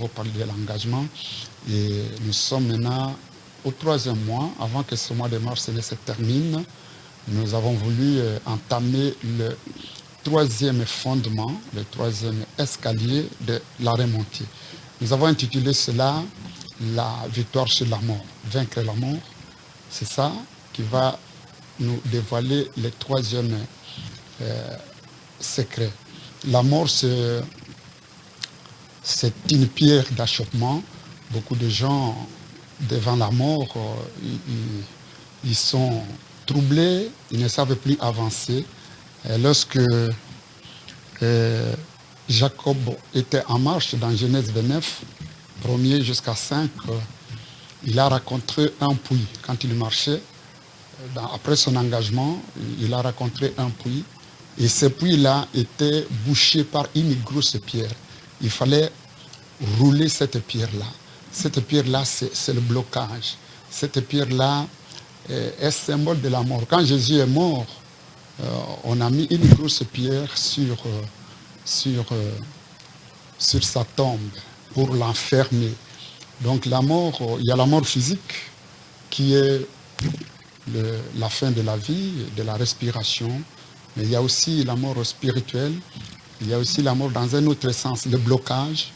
nouveau parler de l'engagement. Et nous sommes maintenant au 3e mois, avant que ce mois de mars se termine. Nous avons voulu entamer le 3e fondement, le 3e escalier de la remontée. Nous avons intitulé cela la victoire sur la mort, vaincre la mort. C'est ça qui va nous dévoiler le 3e secret. La mort, c'est une pierre d'achoppement. Beaucoup de gens, devant la mort, ils sont troublés, ils ne savent plus avancer. Et lorsque Jacob était en marche dans Genèse 29, 1er jusqu'à 5, il a rencontré un puits. Quand il marchait, après son engagement, il a rencontré un puits. Et ce puits-là était bouché par une grosse pierre. Il fallait rouler cette pierre-là. Cette pierre-là, c'est le blocage. Cette pierre-là est symbole de la mort. Quand Jésus est mort, on a mis une grosse pierre sur sa tombe pour l'enfermer. Donc la mort, il y a la mort physique qui est la fin de la vie, de la respiration, mais il y a aussi la mort spirituelle, il y a aussi la mort dans un autre sens, le blocage.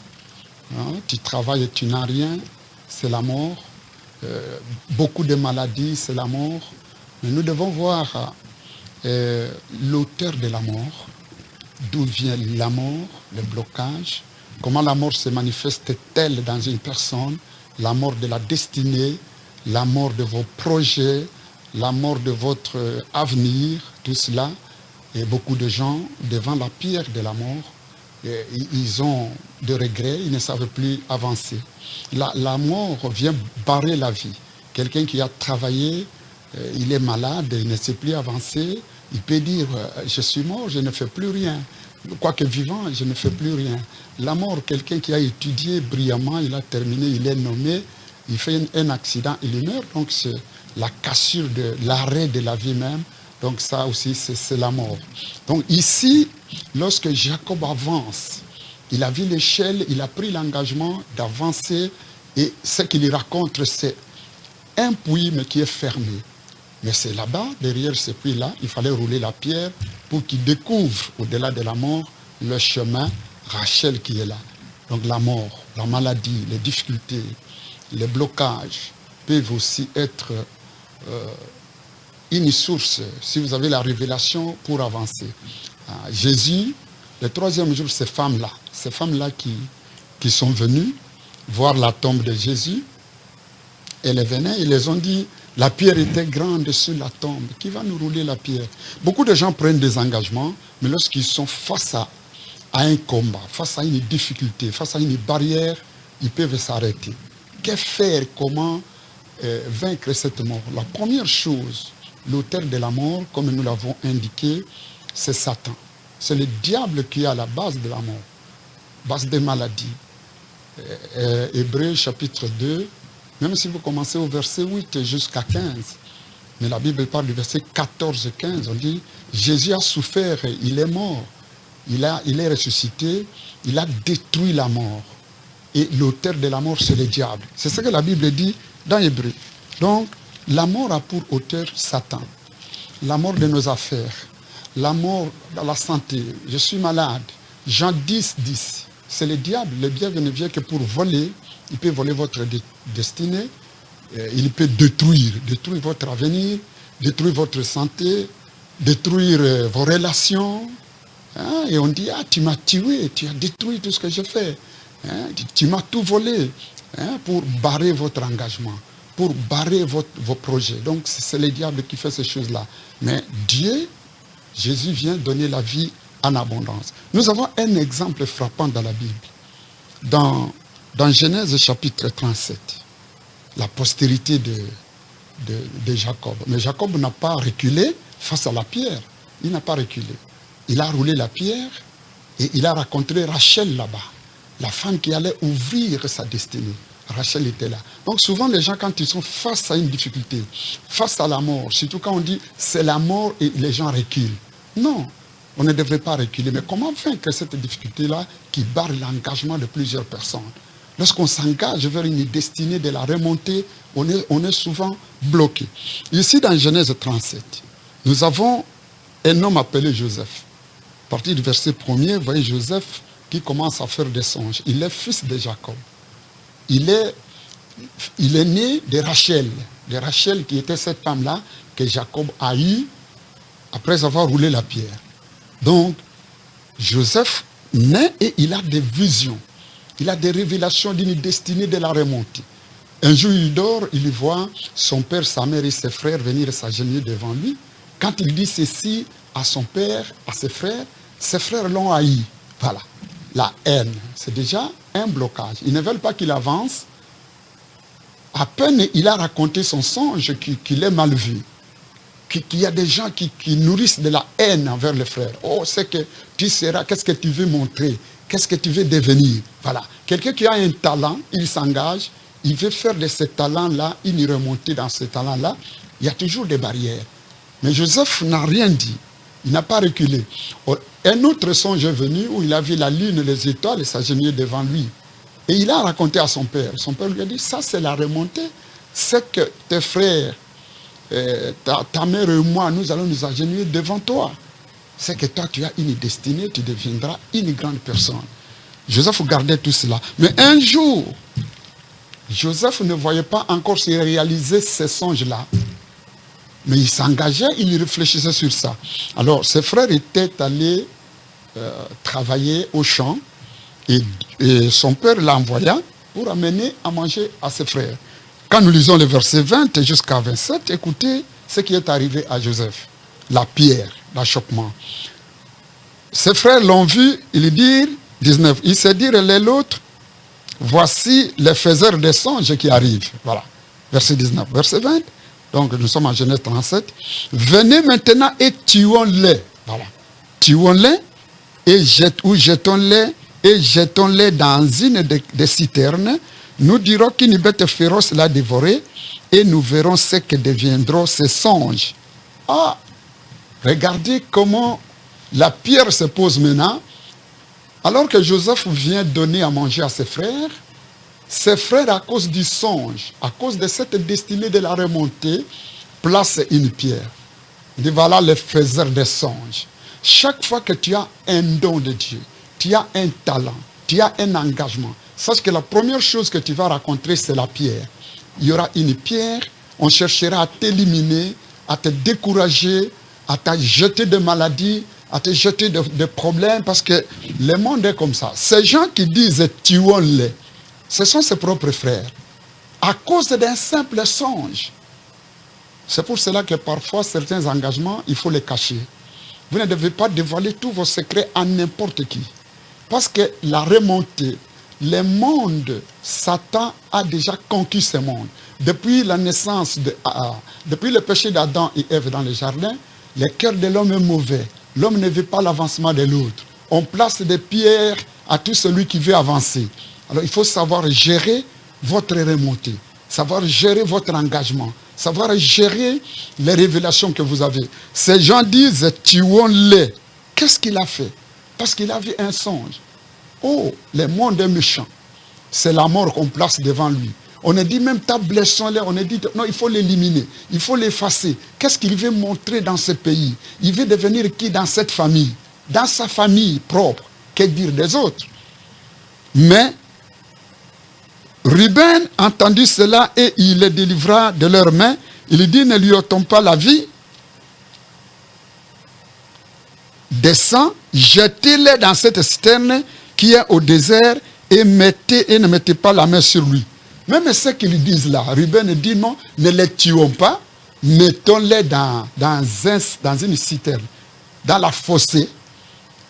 Tu travailles et tu n'as rien, c'est la mort. Beaucoup de maladies, c'est la mort. Mais nous devons voir l'auteur de la mort, d'où vient la mort, le blocage, comment la mort se manifeste-t-elle dans une personne, la mort de la destinée, la mort de vos projets, la mort de votre avenir, tout cela. Et beaucoup de gens, devant la pierre de la mort, ils ont des regrets, ils ne savent plus avancer. La mort vient barrer la vie. Quelqu'un qui a travaillé, il est malade, il ne sait plus avancer, il peut dire « je suis mort, je ne fais plus rien ». Quoique vivant, je ne fais plus rien. La mort, quelqu'un qui a étudié brillamment, il a terminé, il est nommé, il fait un accident, il meurt. Donc c'est la cassure de l'arrêt de la vie même. Donc ça aussi, c'est la mort. Donc ici, lorsque Jacob avance, il a vu l'échelle, il a pris l'engagement d'avancer. Et ce qu'il raconte, c'est un puits, mais qui est fermé. Mais c'est là-bas, derrière ce puits-là, il fallait rouler la pierre pour qu'il découvre, au-delà de la mort, le chemin, Rachel qui est là. Donc la mort, la maladie, les difficultés, les blocages peuvent aussi être une source, si vous avez la révélation, pour avancer. Jésus, le 3e jour, ces femmes-là qui sont venues voir la tombe de Jésus, elles venaient, ils les ont dit, la pierre était grande sur la tombe. Qui va nous rouler la pierre? Beaucoup de gens prennent des engagements, mais lorsqu'ils sont face à un combat, face à une difficulté, face à une barrière, ils peuvent s'arrêter. Que faire? Comment vaincre cette mort? La première chose, l'auteur de la mort, comme nous l'avons indiqué, c'est Satan. C'est le diable qui est à la base de la mort, base des maladies. Hébreux chapitre 2, même si vous commencez au verset 8 jusqu'à 15, mais la Bible parle du verset 14 et 15, on dit, Jésus a souffert, il est mort, il est ressuscité, il a détruit la mort. Et l'auteur de la mort, c'est le diable. C'est ce que la Bible dit dans Hébreux. Donc, la mort a pour auteur Satan. La mort de nos affaires, la mort dans la santé, je suis malade. Jean 10, 10. C'est le diable. Le diable ne vient que pour voler. Il peut voler votre destinée. Il peut détruire votre avenir, détruire votre santé, détruire vos relations. Et on dit, tu m'as tué, tu as détruit tout ce que j'ai fait. Tu m'as tout volé pour barrer votre engagement, pour barrer vos projets. Donc c'est le diable qui fait ces choses-là. Mais Dieu, Jésus vient donner la vie en abondance. Nous avons un exemple frappant dans la Bible. Dans Genèse chapitre 37, la postérité de Jacob. Mais Jacob n'a pas reculé face à la pierre. Il n'a pas reculé. Il a roulé la pierre et il a rencontré Rachel là-bas, la femme qui allait ouvrir sa destinée. Rachel était là. Donc souvent les gens, quand ils sont face à une difficulté, face à la mort, surtout quand on dit c'est la mort et les gens reculent. Non, on ne devrait pas reculer. Mais comment vaincre cette difficulté-là qui barre l'engagement de plusieurs personnes? Lorsqu'on s'engage vers une destinée de la remontée, on est souvent bloqué. Ici, dans Genèse 37, nous avons un homme appelé Joseph. À partir du verset 1er, vous voyez Joseph qui commence à faire des songes. Il est fils de Jacob. Il est né de Rachel. De Rachel qui était cette femme-là que Jacob a eue après avoir roulé la pierre. Donc, Joseph naît et il a des visions. Il a des révélations d'une destinée de la remontée. Un jour, il dort, il voit son père, sa mère et ses frères venir s'agenouiller devant lui. Quand il dit ceci à son père, à ses frères l'ont haï. Voilà, la haine. C'est déjà un blocage. Ils ne veulent pas qu'il avance. À peine il a raconté son songe qu'il est mal vu. Qu'il y a des gens qui nourrissent de la haine envers les frères. Oh, c'est que tu seras, qu'est-ce que tu veux montrer? Qu'est-ce que tu veux devenir? Voilà. Quelqu'un qui a un talent, il s'engage, il veut faire de ce talent-là une remontée dans ce talent-là. Il y a toujours des barrières. Mais Joseph n'a rien dit. Il n'a pas reculé. Un autre songe est venu où il a vu la lune, les étoiles et s'agenouiller devant lui. Et il a raconté à son père. Son père lui a dit, ça c'est la remontée. C'est que tes frères, ta mère et moi, nous allons nous agenouiller devant toi. C'est que toi, tu as une destinée, tu deviendras une grande personne. Joseph gardait tout cela. Mais un jour, Joseph ne voyait pas encore se réaliser ces songes-là. Mais il s'engageait, il réfléchissait sur ça. Alors, ses frères étaient allés travailler au champ et son père l'envoya pour amener à manger à ses frères. Quand nous lisons les versets 20 jusqu'à 27, écoutez ce qui est arrivé à Joseph. La pierre, l'achoppement. Ses frères l'ont vu, ils dirent, 19, ils se dirent l'un l'autre, voici les faiseurs des songes qui arrivent. Voilà, verset 19. Verset 20, donc nous sommes en Genèse 37. Venez maintenant et tuons-les. Voilà, tuons-les et jetons-les dans une des citernes. Nous dirons qu'une bête féroce l'a dévoré et nous verrons ce que deviendront ces songes. Ah, regardez comment la pierre se pose maintenant. Alors que Joseph vient donner à manger à ses frères, à cause du songe, à cause de cette destinée de la remontée, placent une pierre. Il dit voilà les faiseurs des songes. Chaque fois que tu as un don de Dieu, tu as un talent, tu as un engagement, sache que la première chose que tu vas rencontrer, c'est la pierre. Il y aura une pierre, on cherchera à t'éliminer, à te décourager, à te jeter de maladies, à te jeter de problèmes, parce que le monde est comme ça. Ces gens qui disent « tuons-les », ce sont ses propres frères, à cause d'un simple songe. C'est pour cela que parfois, certains engagements, il faut les cacher. Vous ne devez pas dévoiler tous vos secrets à n'importe qui. Parce que la remontée, le monde, Satan a déjà conquis ce monde. Depuis la naissance, depuis le péché d'Adam et Ève dans le jardin, le cœur de l'homme est mauvais. L'homme ne veut pas l'avancement de l'autre. On place des pierres à tout celui qui veut avancer. Alors il faut savoir gérer votre remontée, savoir gérer votre engagement, savoir gérer les révélations que vous avez. Ces gens disent « tuons-les ». Qu'est-ce qu'il a fait? Parce qu'il a vu un songe. Oh, le monde est méchant. C'est la mort qu'on place devant lui. On a dit même blessons-les, on a dit non, il faut l'éliminer, il faut l'effacer. Qu'est-ce qu'il veut montrer dans ce pays? Il veut devenir qui dans cette famille? Dans sa famille propre. Que dire des autres? Mais Ruben entendit cela et il les délivra de leurs mains. Il dit, ne lui ôtons pas la vie. Descends, jetez-les dans cette citerne qui est au désert et ne mettez pas la main sur lui. Même ce qu'ils disent là, Ruben dit non, ne les tuons pas, mettons-les dans une citerne, dans la fossée.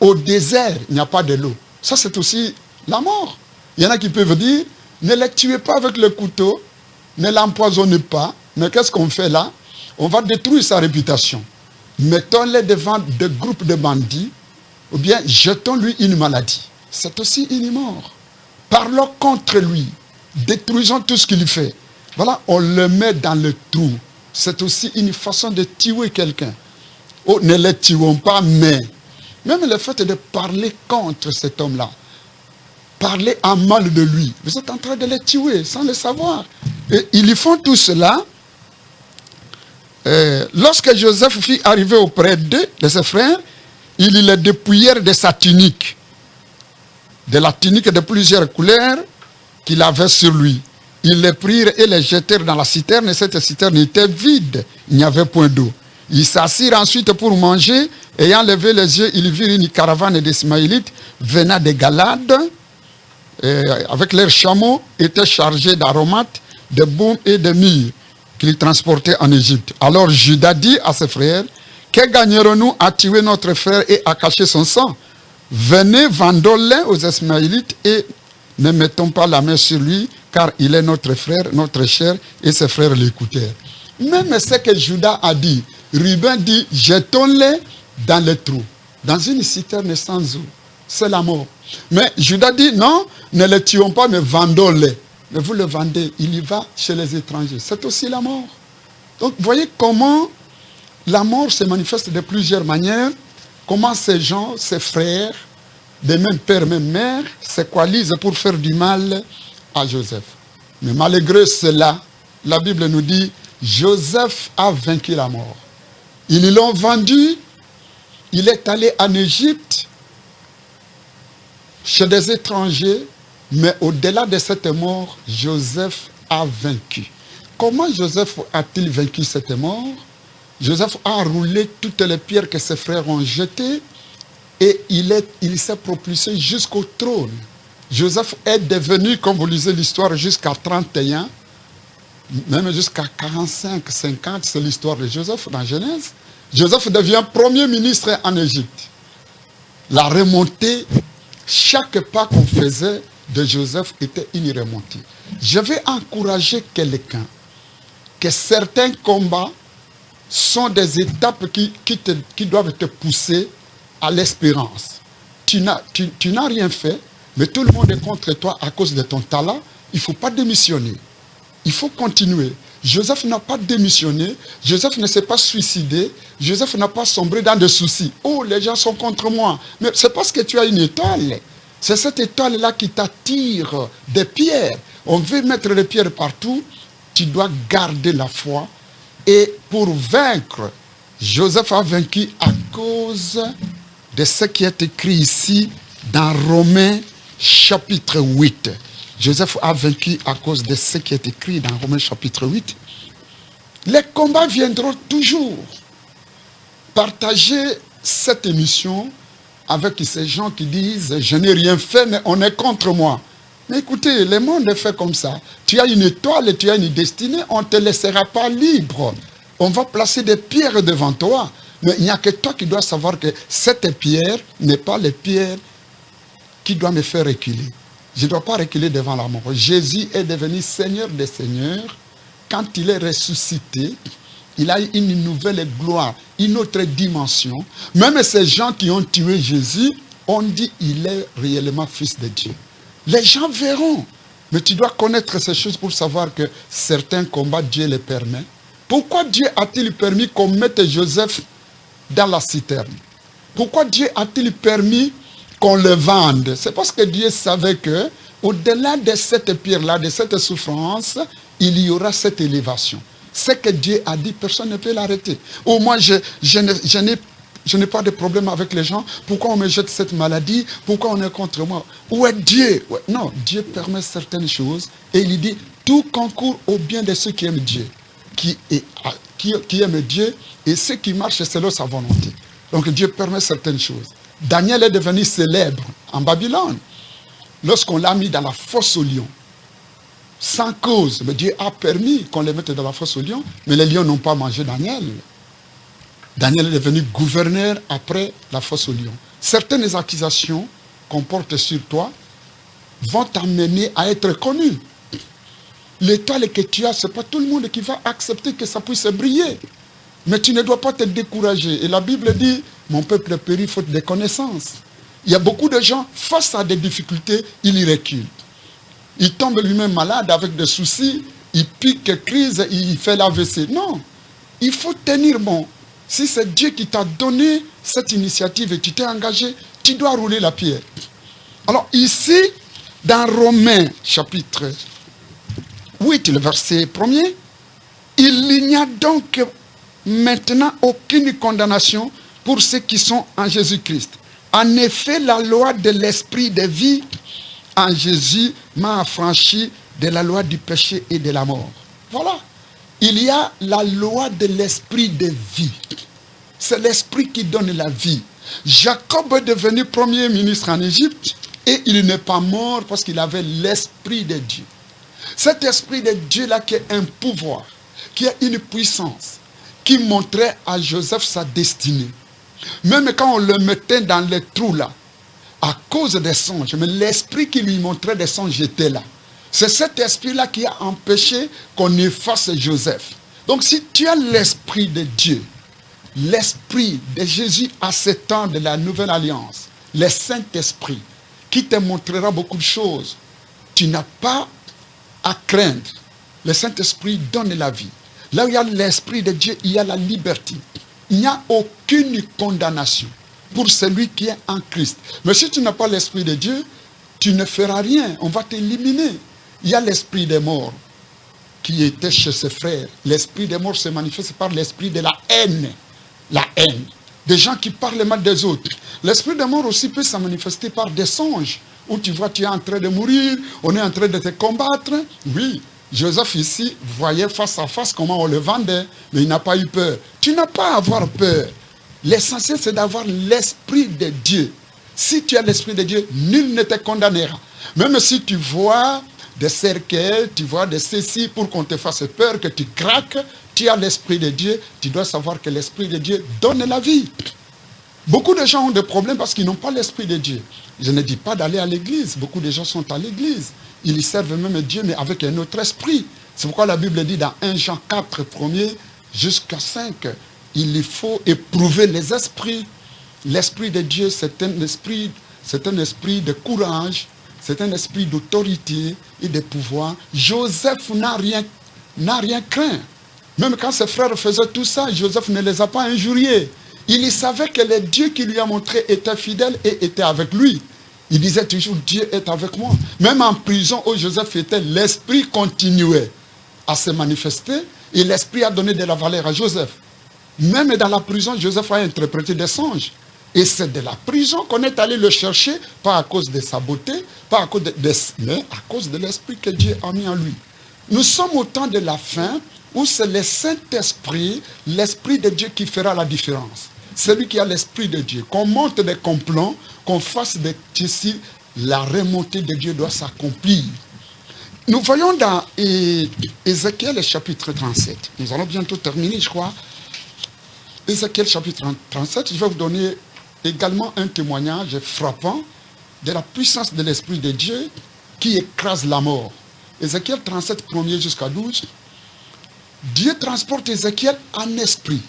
Au désert, il n'y a pas de l'eau. Ça, c'est aussi la mort. Il y en a qui peuvent dire, ne les tuez pas avec le couteau, ne l'empoisonnez pas. Mais qu'est-ce qu'on fait là? On va détruire sa réputation. Mettons-les devant des groupes de bandits, ou bien jetons-lui une maladie. C'est aussi une mort. Parlons contre lui. Détruisons tout ce qu'il fait. Voilà, on le met dans le trou. C'est aussi une façon de tuer quelqu'un. Oh, ne les tuons pas, mais même le fait de parler contre cet homme-là, parler en mal de lui. Vous êtes en train de les tuer sans le savoir. Et ils y font tout cela. Lorsque Joseph fut arrivé auprès de ses frères, ils les dépouillèrent de sa tunique, de la tunique de plusieurs couleurs qu'il avait sur lui. Ils les prirent et les jetèrent dans la citerne, et cette citerne était vide, il n'y avait point d'eau. Ils s'assirent ensuite pour manger. Ayant levé les yeux, ils virent une caravane d'Ismaélites venant de Galade, avec leurs chameaux, étaient chargés d'aromates, de baumes et de myrrhe qu'ils transportaient en Égypte. Alors Judas dit à ses frères, que gagnerons-nous à tuer notre frère et à cacher son sang? Venez, vendons-le aux Ismaélites et ne mettons pas la main sur lui, car il est notre frère, notre chair, et ses frères l'écoutèrent. Même ce que Judas a dit, Ruben dit, jetons-les dans le trou, dans une citerne sans eau. C'est la mort. Mais Judas dit, non, ne les tuons pas, mais vendons-les. Mais vous le vendez, il y va chez les étrangers. C'est aussi la mort. Donc, voyez comment la mort se manifeste de plusieurs manières. Comment ces gens, ces frères, des mêmes pères, mêmes mères, se coalisent pour faire du mal à Joseph. Mais malgré cela, la Bible nous dit, Joseph a vaincu la mort. Ils l'ont vendu, il est allé en Égypte, chez des étrangers, mais au-delà de cette mort, Joseph a vaincu. Comment Joseph a-t-il vaincu cette mort? Joseph a roulé toutes les pierres que ses frères ont jetées et il s'est propulsé jusqu'au trône. Joseph est devenu, comme vous lisez l'histoire, jusqu'à 31, même jusqu'à 45, 50, c'est l'histoire de Joseph dans Genèse. Joseph devient premier ministre en Égypte. La remontée, chaque pas qu'on faisait de Joseph était une remontée. Je vais encourager quelqu'un que certains combats sont des étapes qui doivent te pousser à l'espérance. Tu n'as rien fait, mais tout le monde est contre toi à cause de ton talent. Il ne faut pas démissionner. Il faut continuer. Joseph n'a pas démissionné. Joseph ne s'est pas suicidé. Joseph n'a pas sombré dans des soucis. Oh, les gens sont contre moi. Mais c'est parce que tu as une étoile. C'est cette étoile-là qui t'attire des pierres. On veut mettre les pierres partout. Tu dois garder la foi. Et pour vaincre, Joseph a vaincu à cause de ce qui est écrit ici dans Romains chapitre 8. Joseph a vaincu à cause de ce qui est écrit dans Romains chapitre 8. Les combats viendront toujours. Partagez cette émission avec ces gens qui disent « Je n'ai rien fait, mais on est contre moi ». Mais écoutez, le monde est fait comme ça. Tu as une étoile, tu as une destinée, on ne te laissera pas libre. On va placer des pierres devant toi. Mais il n'y a que toi qui dois savoir que cette pierre n'est pas les pierres qui doivent me faire reculer. Je ne dois pas reculer devant la mort. Jésus est devenu Seigneur des Seigneurs. Quand il est ressuscité, il a eu une nouvelle gloire, une autre dimension. Même ces gens qui ont tué Jésus ont dit qu'il est réellement fils de Dieu. Les gens verront. Mais tu dois connaître ces choses pour savoir que certains combats, Dieu les permet. Pourquoi Dieu a-t-il permis qu'on mette Joseph dans la citerne? Pourquoi Dieu a-t-il permis qu'on le vende? C'est parce que Dieu savait que au-delà de cette pierre-là, de cette souffrance, il y aura cette élévation. Ce que Dieu a dit, personne ne peut l'arrêter. Au moins, je n'ai pas de problème avec les gens. Pourquoi on me jette cette maladie? Pourquoi on est contre moi? Où est Dieu? Non, Dieu permet certaines choses et il dit, tout concourt au bien de ceux qui aiment Dieu. Qui aiment Dieu et ceux qui marchent selon sa volonté. Donc Dieu permet certaines choses. Daniel est devenu célèbre en Babylone lorsqu'on l'a mis dans la fosse aux lions. Sans cause, mais Dieu a permis qu'on les mette dans la fosse aux lions, mais les lions n'ont pas mangé Daniel. Daniel est devenu gouverneur après la fosse aux lions. Certaines accusations qu'on porte sur toi vont t'amener à être connu. L'étoile que tu as, ce n'est pas tout le monde qui va accepter que ça puisse briller. Mais tu ne dois pas te décourager. Et la Bible dit, mon peuple périt faute de connaissances. Il y a beaucoup de gens, face à des difficultés, ils y reculent. Il tombe lui-même malade avec des soucis, il pique crise, il fait l'AVC. Non, il faut tenir bon. Si c'est Dieu qui t'a donné cette initiative et tu t'es engagé, tu dois rouler la pierre. Alors ici, Dans Romains chapitre 8, le verset 1er, il n'y a donc maintenant aucune condamnation pour ceux qui sont en Jésus-Christ. En effet, la loi de l'esprit de vie en Jésus m'a affranchi de la loi du péché et de la mort. Voilà. Il y a la loi de l'esprit de vie. C'est l'esprit qui donne la vie. Jacob est devenu premier ministre en Égypte et il n'est pas mort parce qu'il avait l'esprit de Dieu. Cet esprit de Dieu-là qui est un pouvoir, qui a une puissance, qui montrait à Joseph sa destinée. Même quand on le mettait dans les trous là, à cause des songes, mais l'esprit qui lui montrait des songes était là. C'est cet esprit-là qui a empêché qu'on efface Joseph. Donc si tu as l'esprit de Dieu, l'esprit de Jésus à ce temps de la nouvelle alliance, le Saint-Esprit, qui te montrera beaucoup de choses, tu n'as pas à craindre. Le Saint-Esprit donne la vie. Là où il y a l'Esprit de Dieu, il y a la liberté. Il n'y a aucune condamnation pour celui qui est en Christ. Mais si tu n'as pas l'Esprit de Dieu, tu ne feras rien. On va t'éliminer. Il y a l'Esprit des morts qui était chez ses frères. L'Esprit des morts se manifeste par l'Esprit de la haine. La haine. Des gens qui parlent mal des autres. L'Esprit des morts aussi peut se manifester par des songes. Où tu vois, tu es en train de mourir, on est en train de te combattre. Oui, Joseph ici voyait face à face comment on le vendait, mais il n'a pas eu peur. Tu n'as pas à avoir peur. L'essentiel, c'est d'avoir l'Esprit de Dieu. Si tu as l'Esprit de Dieu, nul ne te condamnera. Même si tu vois des cercueils, tu vois des ceci pour qu'on te fasse peur, que tu craques, tu as l'Esprit de Dieu, tu dois savoir que l'Esprit de Dieu donne la vie. Beaucoup de gens ont des problèmes parce qu'ils n'ont pas l'Esprit de Dieu. Je ne dis pas d'aller à l'église. Beaucoup de gens sont à l'église. Ils servent même Dieu, mais avec un autre esprit. C'est pourquoi la Bible dit dans 1 Jean 4, 1er jusqu'à 5, il faut éprouver les esprits. L'Esprit de Dieu, c'est un esprit de courage, c'est un esprit d'autorité et de pouvoir. Joseph n'a rien craint. Même quand ses frères faisaient tout ça, Joseph ne les a pas injuriés. Il savait que le Dieu qui lui a montré était fidèle et était avec lui. Il disait toujours, Dieu est avec moi. Même en prison où Joseph était, l'Esprit continuait à se manifester et l'Esprit a donné de la valeur à Joseph. Même dans la prison, Joseph a interprété des songes. Et c'est de la prison qu'on est allé le chercher, pas à cause de sa beauté, pas à cause mais à cause de l'Esprit que Dieu a mis en lui. Nous sommes au temps de la fin où c'est le Saint-Esprit, l'Esprit de Dieu qui fera la différence. Celui qui a l'Esprit de Dieu, qu'on monte des complots, qu'on fasse des tissus, la remontée de Dieu doit s'accomplir. Nous voyons dans Ézéchiel chapitre 37, nous allons bientôt terminer je crois, Ézéchiel chapitre 37, je vais vous donner également un témoignage frappant de la puissance de l'Esprit de Dieu qui écrase la mort. Ézéchiel 37, 1er jusqu'à 12, Dieu transporte Ézéchiel en esprit.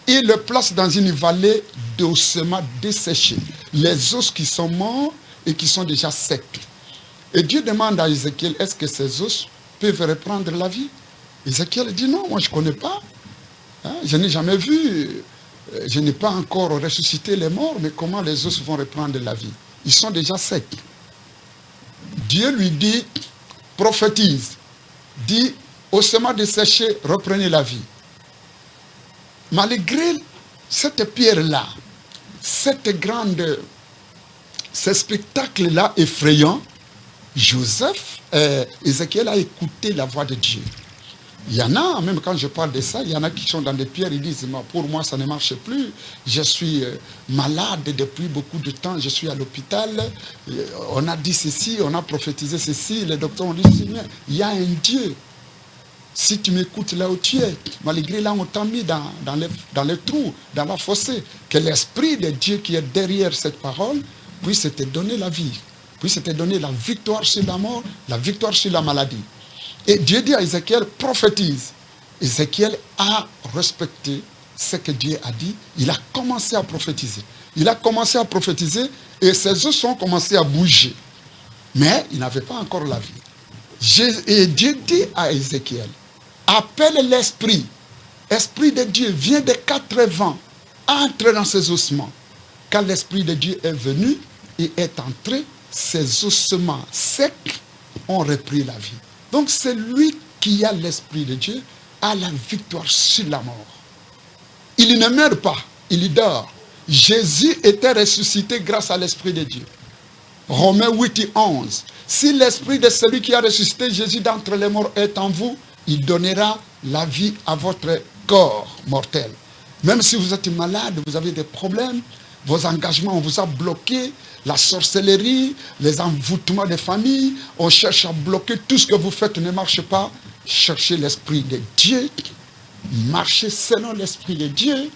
Il le place dans une vallée d'ossements desséchés. Les os qui sont morts et qui sont déjà secs. Et Dieu demande à Ézéchiel, est-ce que ces os peuvent reprendre la vie? Ézéchiel dit non, moi je ne connais pas. Hein, je n'ai jamais vu, je n'ai pas encore ressuscité les morts, mais comment les os vont reprendre la vie? Ils sont déjà secs. Dieu lui dit, prophétise, dit, ossements desséchés, reprenez la vie. Malgré cette pierre-là, ce spectacle-là effrayant, Ézéchiel a écouté la voix de Dieu. Il y en a, même quand je parle de ça, il y en a qui sont dans des pierres, ils disent, pour moi ça ne marche plus, je suis malade depuis beaucoup de temps, je suis à l'hôpital, on a dit ceci, on a prophétisé ceci, les docteurs ont dit, il y a un Dieu. Si tu m'écoutes là où tu es, malgré là on t'a mis dans les trous, dans la fossée, que l'Esprit de Dieu qui est derrière cette parole puisse te donner la vie, puisse te donner la victoire sur la mort, la victoire sur la maladie. Et Dieu dit à Ézéchiel, prophétise. Ézéchiel a respecté ce que Dieu a dit, il a commencé à prophétiser. Il a commencé à prophétiser et ses os ont commencé à bouger. Mais il n'avait pas encore la vie. Et Dieu dit à Ézéchiel, appelle l'Esprit. Esprit de Dieu vient des quatre vents, entre dans ses ossements. Quand l'Esprit de Dieu est venu et est entré, ses ossements secs ont repris la vie. Donc celui qui a l'Esprit de Dieu a la victoire sur la mort. Il ne meurt pas, il y dort. Jésus était ressuscité grâce à l'Esprit de Dieu. Romains 8 et 11. Si l'Esprit de celui qui a ressuscité Jésus d'entre les morts est en vous, il donnera la vie à votre corps mortel. Même si vous êtes malade, vous avez des problèmes, vos engagements, on vous a bloqué, la sorcellerie, les envoûtements des familles, on cherche à bloquer, tout ce que vous faites ne marche pas. Cherchez l'Esprit de Dieu, marchez selon l'Esprit de Dieu.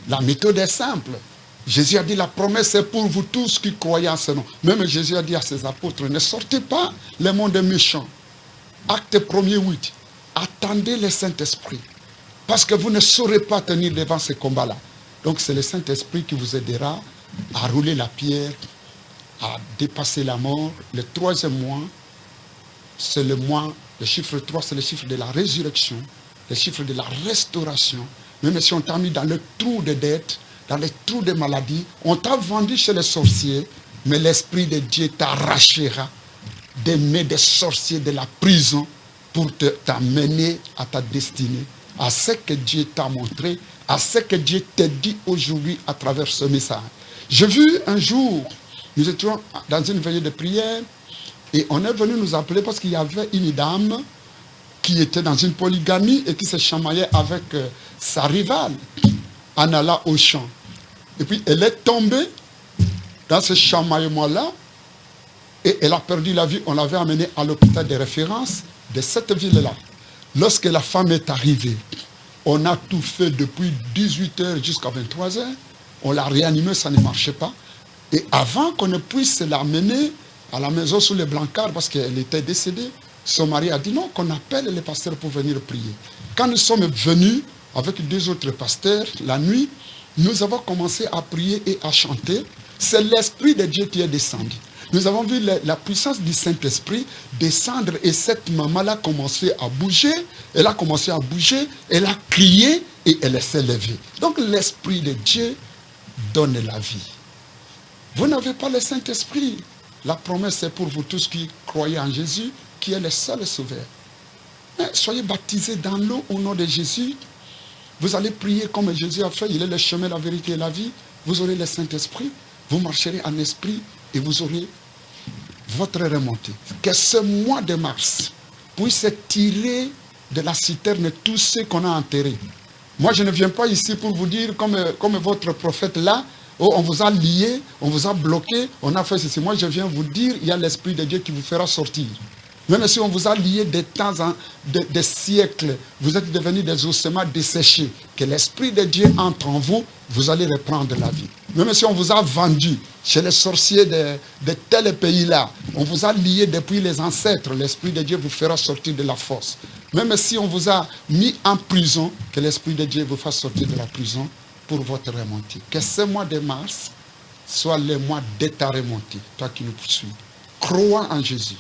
La méthode est simple. Jésus a dit, la promesse est pour vous tous qui croyez en ce nom. Même Jésus a dit à ses apôtres, ne sortez pas le monde méchant. Acte 1er 8. Attendez le Saint-Esprit. Parce que vous ne saurez pas tenir devant ce combat-là. Donc c'est le Saint-Esprit qui vous aidera à rouler la pierre, à dépasser la mort. Le troisième mois, c'est le mois, le chiffre 3, c'est le chiffre de la résurrection, le chiffre de la restauration. Même si on t'a mis dans le trou de dette, dans le trou de maladie, on t'a vendu chez les sorciers, mais l'Esprit de Dieu t'arrachera des mains des sorciers de la prison pour t'amener à ta destinée, à ce que Dieu t'a montré, à ce que Dieu t'a dit aujourd'hui à travers ce message. J'ai vu un jour, nous étions dans une veillée de prière, et on est venu nous appeler parce qu'il y avait une dame qui était dans une polygamie et qui se chamaillait avec sa rivale en allant au champ. Et puis elle est tombée dans ce chamaillement-là et elle a perdu la vie. On l'avait amenée à l'hôpital de référence de cette ville-là. Lorsque la femme est arrivée, on a tout fait depuis 18h jusqu'à 23h. On l'a réanimée, ça ne marchait pas. Et avant qu'on ne puisse l'amener à la maison sous les brancards parce qu'elle était décédée, son mari a dit non, qu'on appelle les pasteurs pour venir prier. Quand nous sommes venus avec deux autres pasteurs la nuit, nous avons commencé à prier et à chanter. C'est l'Esprit de Dieu qui est descendu. Nous avons vu la puissance du Saint-Esprit descendre et cette maman-là a commencé à bouger. Elle a commencé à bouger, elle a crié et elle s'est levée. Donc l'Esprit de Dieu donne la vie. Vous n'avez pas le Saint-Esprit. La promesse est pour vous tous qui croyez en Jésus, qui est le seul sauveur. Mais soyez baptisés dans l'eau au nom de Jésus. Vous allez prier comme Jésus a fait. Il est le chemin, la vérité et la vie. Vous aurez le Saint-Esprit. Vous marcherez en esprit et vous aurez votre remontée. Que ce mois de mars puisse tirer de la citerne tous ceux qu'on a enterrés. Moi, je ne viens pas ici pour vous dire, comme votre prophète là, oh, on vous a lié, on vous a bloqué, on a fait ceci. Moi, je viens vous dire, il y a l'Esprit de Dieu qui vous fera sortir. Même si on vous a lié des siècles, vous êtes devenus des ossements desséchés, que l'Esprit de Dieu entre en vous, vous allez reprendre la vie. Même si on vous a vendu chez les sorciers de tel pays-là, on vous a lié depuis les ancêtres, l'Esprit de Dieu vous fera sortir de la fosse. Même si on vous a mis en prison, que l'Esprit de Dieu vous fasse sortir de la prison pour votre remontée. Que ce mois de mars soit le mois de ta remontée, toi qui nous poursuis. Crois en Jésus.